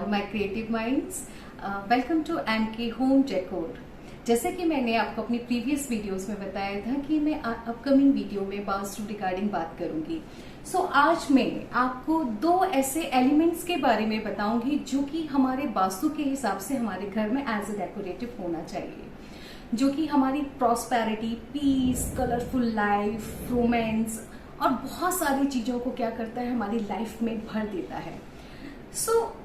My creative minds. Welcome to MK home decor. जैसे कि मैंने आपको अपनी प्रीवियस वीडियोस में बताया था कि मैं अपकमिंग वीडियो में वास्तु रिगार्डिंग बात करूंगी। सो आज मैं आपको दो ऐसे एलिमेंट्स के बारे में बताऊंगी जो कि हमारे वास्तु के हिसाब से हमारे घर में एज ए डेकोरेटिव होना चाहिए, जो कि हमारी prosperity, peace, colourful life, romance और बहुत सारी चीजों को क्या करता है, हमारी लाइफ में भर देता है। सो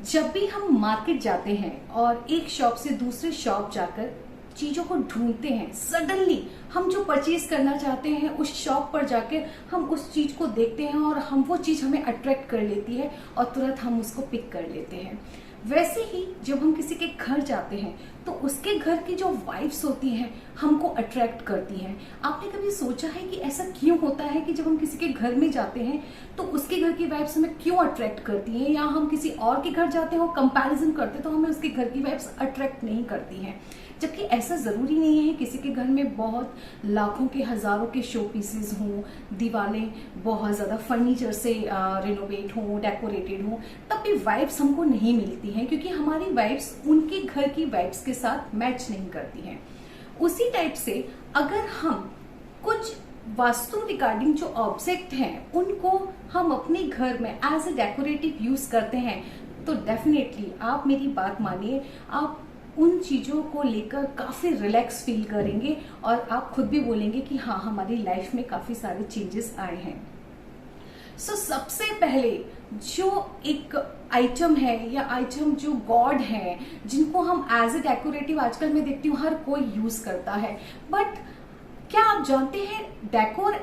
जब भी हम मार्केट जाते हैं और एक शॉप से दूसरे शॉप जाकर चीजों को ढूंढते हैं, सडनली हम जो परचेज करना चाहते हैं उस शॉप पर जाकर हम उस चीज को देखते हैं और हम वो चीज हमें अट्रैक्ट कर लेती है और तुरंत हम उसको पिक कर लेते हैं। वैसे ही जब हम किसी के घर जाते हैं तो उसके घर की जो वाइब्स होती हैं हमको अट्रैक्ट करती हैं। आपने कभी सोचा है कि ऐसा क्यों होता है कि जब हम किसी के घर में जाते हैं तो उसके घर की वाइब्स हमें क्यों अट्रैक्ट करती हैं, या हम किसी और के घर जाते हैं और कंपैरिजन करते हैं तो हमें उसके घर की वाइब्स अट्रैक्ट नहीं करती हैं। जबकि ऐसा जरूरी नहीं है किसी के घर में बहुत लाखों के हजारों के शो पीसेस हों, दीवारें बहुत ज्यादा फर्नीचर से रिनोवेट हों, डेकोरेटेड हों, तब भी वाइब्स हमको नहीं मिलती हैं, क्योंकि हमारी वाइब्स उनके घर की वाइब्स के साथ मैच नहीं करती हैं। उसी टाइप से अगर हम कुछ वास्तु रिगार्डिंग जो ऑब्जेक्ट हैं उनको हम अपने घर में एज ए डेकोरेटिव यूज करते हैं तो डेफिनेटली आप मेरी बात मानिए, आप उन चीजों को लेकर काफी रिलैक्स फील करेंगे और आप खुद भी बोलेंगे कि हाँ, हमारी लाइफ में काफी सारे चेंजेस आए हैं। सो सबसे पहले जो एक आइटम है या आइटम जो गॉड है जिनको हम एज ए डेकोरेटिव आजकल मैं देखती हूँ हर कोई यूज करता है, बट क्या आप जानते हैं decor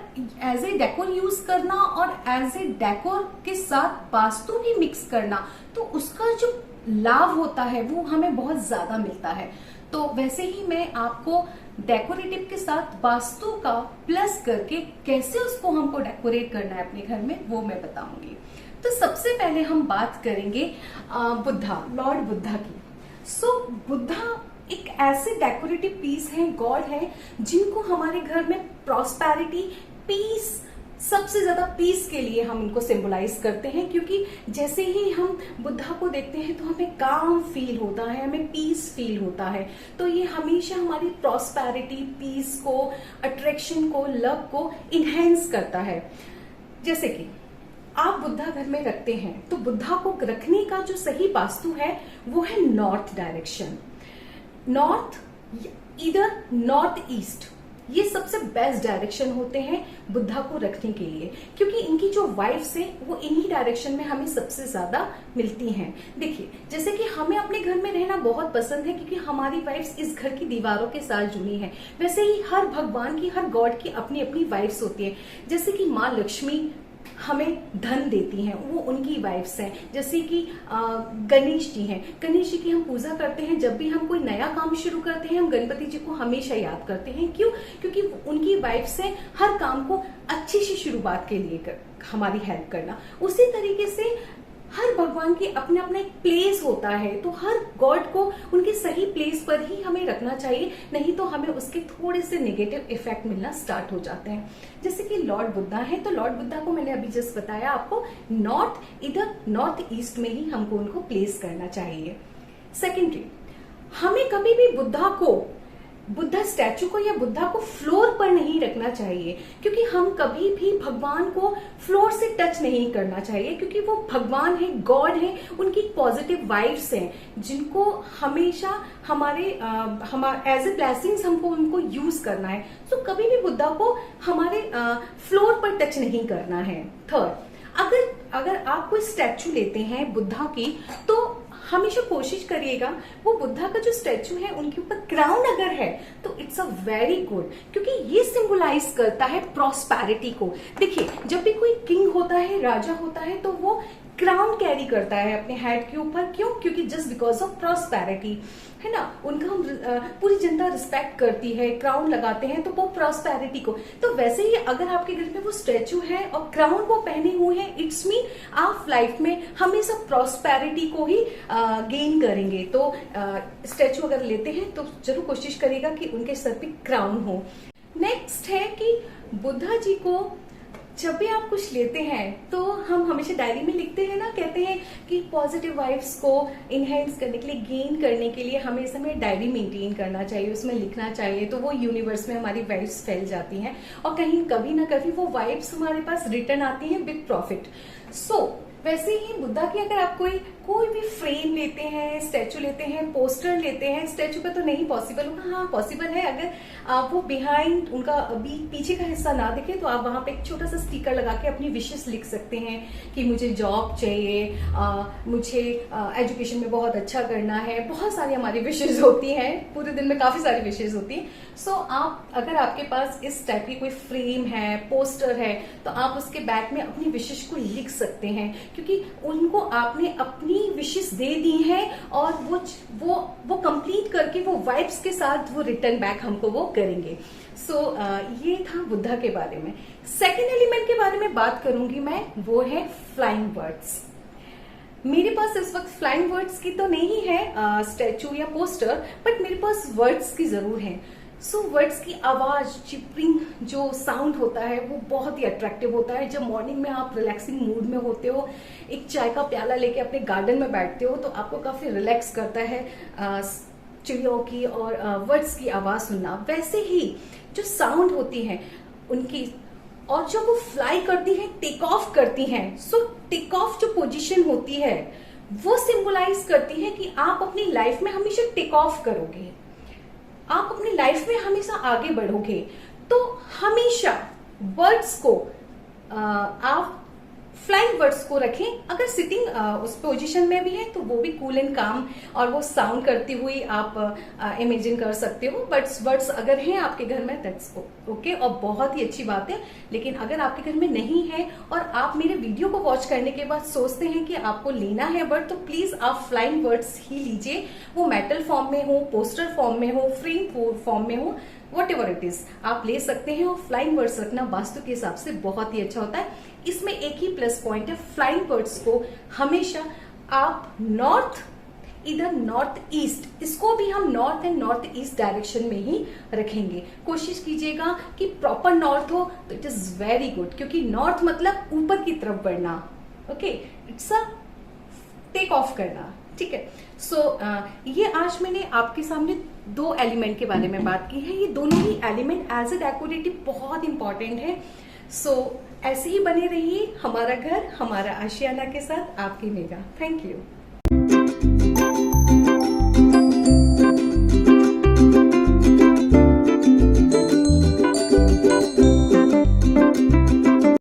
as a decor use करना और एज ए डेकोर के साथ वास्तु भी मिक्स करना, तो उसका जो लाभ होता है वो हमें बहुत ज्यादा मिलता है। तो वैसे ही मैं आपको डेकोरेटिव के साथ वास्तु का प्लस करके कैसे उसको हमको डेकोरेट करना है अपने घर में, वो मैं बताऊंगी। तो सबसे पहले हम बात करेंगे बुद्धा, लॉर्ड बुद्धा की। सो बुद्धा एक ऐसे डेकोरेटिव पीस है, गॉड है, जिनको हमारे घर में प्रॉस्पेरिटी, पीस, सबसे ज्यादा पीस के लिए हम उनको सिंबलाइज करते हैं, क्योंकि जैसे ही हम बुद्धा को देखते हैं तो हमें काम फील होता है, हमें पीस फील होता है। तो ये हमेशा हमारी प्रॉस्पेरिटी, पीस को, अट्रैक्शन को, लव को इनहेंस करता है। जैसे कि आप बुद्धा घर में रखते हैं तो बुद्धा को रखने का जो सही वास्तु है वो है नॉर्थ डायरेक्शन, नॉर्थ, इधर नॉर्थ ईस्ट। ये सबसे बेस्ट डायरेक्शन होते हैं बुद्धा को रखने के लिए, क्योंकि इनकी जो वाइब्स है वो इन्हीं डायरेक्शन में हमें सबसे ज्यादा मिलती हैं। देखिए, जैसे कि हमें अपने घर में रहना बहुत पसंद है क्योंकि हमारी वाइब्स इस घर की दीवारों के साथ जुड़ी हैं। वैसे ही हर भगवान की, हर गॉड की अपनी अपनी वाइब्स होती है। जैसे कि माँ लक्ष्मी हमें धन देती हैं, वो उनकी वाइफ्स हैं। जैसे कि गणेश जी हैं, गणेश जी की हम पूजा करते हैं। जब भी हम कोई नया काम शुरू करते हैं हम गणपति जी को हमेशा याद करते हैं। क्यों? क्योंकि उनकी वाइफ्स हैं हर काम को अच्छी सी शुरुआत के लिए हमारी हेल्प करना। उसी तरीके से हर भगवान की अपना अपना एक प्लेस होता है, तो हर गॉड को उनके सही प्लेस पर ही हमें रखना चाहिए, नहीं तो हमें उसके थोड़े से नेगेटिव इफेक्ट मिलना स्टार्ट हो जाते हैं। जैसे कि लॉर्ड बुद्धा है, तो लॉर्ड बुद्धा को मैंने अभी जस्ट बताया आपको, नॉर्थ, इधर नॉर्थ ईस्ट में ही हमको उनको प्लेस करना चाहिए। सेकेंडरी, हमें कभी भी बुद्धा स्टैचू को या बुद्धा को फ्लोर पर नहीं रखना चाहिए, क्योंकि हम कभी भी भगवान को फ्लोर से टच नहीं करना चाहिए, क्योंकि वो भगवान है, गॉड है, उनकी पॉजिटिव वाइब्स हैं जिनको हमेशा हमारे एज ए ब्लेसिंग्स हमको उनको यूज करना है। तो कभी भी बुद्धा को हमारे फ्लोर पर टच नहीं करना है। थर्ड, अगर आप कोई स्टैचू लेते हैं बुद्धा की, तो हमेशा कोशिश करिएगा वो बुद्धा का जो स्टैचू है उनके ऊपर क्राउन अगर है तो इट्स अ वेरी गुड, क्योंकि ये सिंबलाइज करता है प्रॉस्पेरिटी को। देखिए, जब भी कोई किंग होता है, राजा होता है, तो वो क्राउन कैरी करता है अपने हेड के ऊपर। क्यों? क्योंकि जस्ट बिकॉज ऑफ प्रॉस्पेरिटी, है ना, उनका हम पूरी जनता रिस्पेक्ट करती है, क्राउन लगाते हैं तो वो प्रॉस्पेरिटी को। तो वैसे ही अगर आपके घर में वो स्टैचू है और क्राउन वो पहने हुए हैं, इट्स मीन आप लाइफ में हमेशा प्रॉस्पेरिटी को ही गेन करेंगे। तो स्टैचू अगर लेते हैं तो जरूर कोशिश करिएगा कि उनके सर पे क्राउन हो। नेक्स्ट है कि बुद्धा जी को जब भी आप कुछ लेते हैं तो हम हमेशा डायरी में लिखते हैं ना, कहते हैं कि पॉजिटिव वाइब्स को इनहेंस करने के लिए, गेन करने के लिए हमें डायरी मेंटेन करना चाहिए, उसमें लिखना चाहिए, तो वो यूनिवर्स में हमारी वाइब्स फैल जाती हैं और कहीं कभी ना कभी वो वाइब्स हमारे पास रिटर्न आती हैं विद प्रॉफिट। सो वैसे ही बुद्धा की अगर आप कोई भी फ्रेम लेते हैं, स्टैचू लेते हैं, पोस्टर लेते हैं, स्टैचू पे तो नहीं पॉसिबल होगा, हाँ पॉसिबल है अगर आप वो बिहाइंड उनका पीछे का हिस्सा ना दिखे तो आप वहां पे एक छोटा सा स्टिकर लगा के अपनी विशेष लिख सकते हैं कि मुझे जॉब चाहिए, मुझे एजुकेशन में बहुत अच्छा करना है। बहुत सारी हमारी विशेष होती हैं, पूरे दिन में काफी सारी विशेष होती हैं। सो आप अगर आपके पास इस टाइप की कोई फ्रेम है, पोस्टर है, तो आप उसके बैक में अपनी विशेष को लिख सकते हैं, क्योंकि उनको आपने अपनी विशेष दे दी है और वो कंप्लीट करके वो वाइब्स के साथ वो रिटर्न बैक हमको वो करेंगे। सो ये था बुद्धा के बारे में। सेकेंड एलिमेंट के बारे में बात करूंगी मैं, वो है फ्लाइंग बर्ड्स। मेरे पास इस वक्त फ्लाइंग बर्ड्स की तो नहीं है स्टैचू या पोस्टर, बट मेरे पास वर्ड्स की जरूर है। सो वर्ड्स की आवाज, चिपरिंग जो साउंड होता है वो बहुत ही अट्रैक्टिव होता है। जब मॉर्निंग में आप रिलैक्सिंग मूड में होते हो, एक चाय का प्याला लेके अपने गार्डन में बैठते हो, तो आपको काफी रिलैक्स करता है चिड़ियों की और वर्ड्स की आवाज सुनना। वैसे ही जो साउंड होती है उनकी, और जब वो फ्लाई करती है, टेक ऑफ करती हैं, सो टेक ऑफ जो पोजीशन होती है वो सिंबलाइज करती है कि आप अपनी लाइफ में हमेशा टेक ऑफ करोगे, आप अपनी लाइफ में हमेशा आगे बढ़ोगे। तो हमेशा बर्ड्स को आप फ्लाइंग बर्ड्स को रखें। अगर सिटिंग उस पोजीशन में भी है तो वो भी कूल एंड काम और वो साउंड करती हुई आप इमेजिन कर सकते हो। बर्ड्स अगर हैं आपके घर में, दैट्स ओके और बहुत ही अच्छी बात है। लेकिन अगर आपके घर में नहीं है और आप मेरे वीडियो को वॉच करने के बाद सोचते हैं कि आपको लेना है बर्ड, तो प्लीज आप फ्लाइंग बर्ड्स ही लीजिए। वो मेटल फॉर्म में हो, पोस्टर फॉर्म में हो, फ्रेम फॉर्म में हो, वट एवर इट इज, आप ले सकते हैं। और फ्लाइंग बर्ड्स रखना वास्तु के हिसाब से बहुत ही अच्छा होता है। इसमें एक ही प्लस पॉइंट है, फ्लाइंग बर्ड्स को हमेशा आप इधर नॉर्थ ईस्ट, इसको भी हम north and north east direction में ही रखेंगे। कोशिश कीजिएगा कि प्रॉपर नॉर्थ हो, तो इट इज वेरी गुड, क्योंकि नॉर्थ मतलब ऊपर की तरफ बढ़ना। Okay, it's a take off करना, ठीक है। सो ये आज मैंने आपके सामने दो एलिमेंट के बारे में बात की है। ये दोनों ही एलिमेंट एज ए डेकोरेटिव बहुत इंपॉर्टेंट है। सो ऐसे ही बने रहिए हमारा घर हमारा आशियाना के साथ, आपकी मेघा। Thank you.